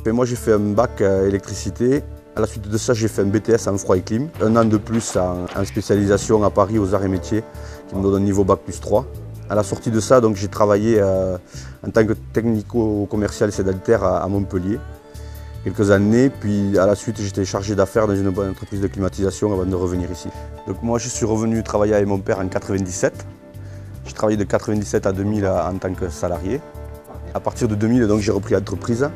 Et moi j'ai fait un bac électricité. À la suite de ça, j'ai fait un BTS en froid et clim. Un an de plus en spécialisation à Paris aux arts et métiers, qui me donne un niveau bac plus 3. À la sortie de ça, j'ai travaillé en tant que technico-commercial sédentaire à Montpellier quelques années. Puis à la suite, j'étais chargé d'affaires dans une bonne entreprise de climatisation avant de revenir ici. Donc moi, je suis revenu travailler avec mon père en 97. J'ai travaillé de 97 à 2000 en tant que salarié. À partir de 2000, j'ai repris l'entreprise.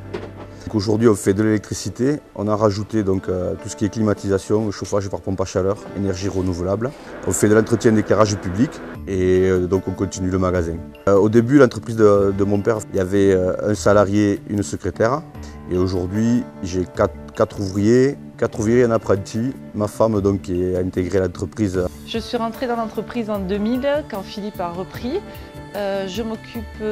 Aujourd'hui, on fait de l'électricité. On a rajouté tout ce qui est climatisation, chauffage par pompe à chaleur, énergie renouvelable. On fait de l'entretien d'éclairage public et donc on continue le magasin. Au début, l'entreprise de mon père, il y avait un salarié, une secrétaire. Et aujourd'hui, j'ai quatre ouvriers, un apprenti. Ma femme qui a intégré l'entreprise. Je suis rentrée dans l'entreprise en 2000 quand Philippe a repris. Je m'occupe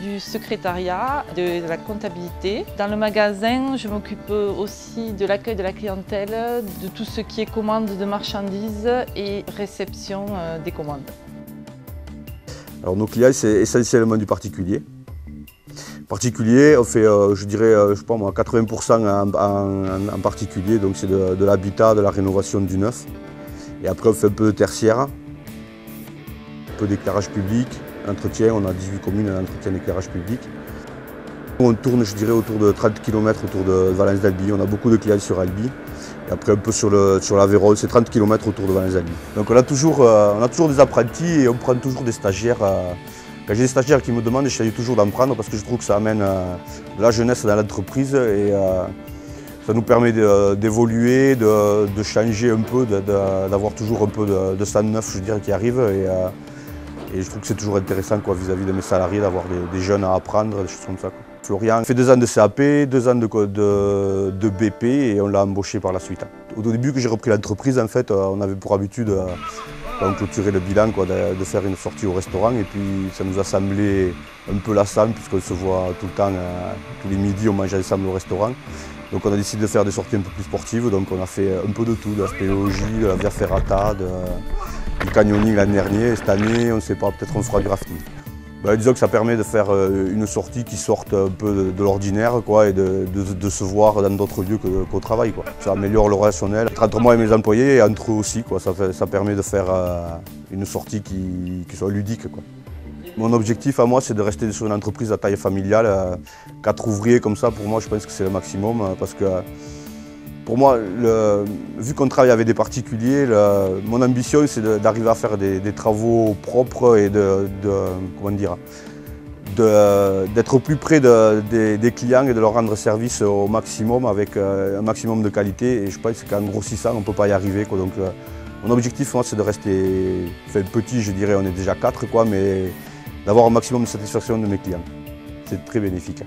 du secrétariat, de la comptabilité. Dans le magasin, je m'occupe aussi de l'accueil de la clientèle, de tout ce qui est commande de marchandises et réception des commandes. Alors nos clients, c'est essentiellement du particulier. Particulier, on fait, je dirais, je sais pas moi, 80% en particulier, donc c'est de l'habitat, de la rénovation du neuf. Et après, on fait un peu de tertiaire, un peu d'éclairage public. Entretien, on a 18 communes en entretien d'éclairage public. On tourne, je dirais, autour de 30 km autour de Valence d'Albi. On a beaucoup de clients sur Albi. Et après, un peu sur l'Aveyron, c'est 30 km autour de Valence d'Albi. Donc on a toujours des apprentis et on prend toujours des stagiaires. Quand j'ai des stagiaires qui me demandent, j'essaie toujours d'en prendre parce que je trouve que ça amène de la jeunesse dans l'entreprise et ça nous permet d'évoluer, de changer un peu, d'avoir toujours un peu de sang neuf, je dirais, qui arrive. Et je trouve que c'est toujours intéressant vis-à-vis de mes salariés d'avoir des jeunes à apprendre, des choses comme ça. Florian fait 2 ans de CAP, 2 ans de BP et on l'a embauché par la suite. Au début que j'ai repris l'entreprise, en fait, on avait pour habitude, quand on clôturait le bilan, de faire une sortie au restaurant. Et puis ça nous a semblé un peu lassant puisqu'on se voit tout le temps, tous les midis on mange ensemble au restaurant. Donc on a décidé de faire des sorties un peu plus sportives. Donc on a fait un peu de tout, de la spéléologie, de la via ferrata, du canyoning l'année dernière. Et cette année, on ne sait pas, peut-être on fera du rafting. Disons que ça permet de faire une sortie qui sorte un peu de l'ordinaire et de se voir dans d'autres lieux qu'au travail. Ça améliore le relationnel entre moi et mes employés et entre eux aussi. Ça permet de faire une sortie qui soit ludique. Mon objectif à moi, c'est de rester sur une entreprise à taille familiale. 4 ouvriers comme ça, pour moi, je pense que c'est le maximum. Parce que pour moi, vu qu'on travaille avec des particuliers, mon ambition, c'est d'arriver à faire des travaux propres et d'être plus près des clients et de leur rendre service au maximum avec un maximum de qualité. Et je pense qu'en grossissant, on ne peut pas y arriver. Donc, mon objectif, moi, c'est de rester petit, je dirais, on est déjà 4, mais d'avoir un maximum de satisfaction de mes clients. C'est très bénéfique.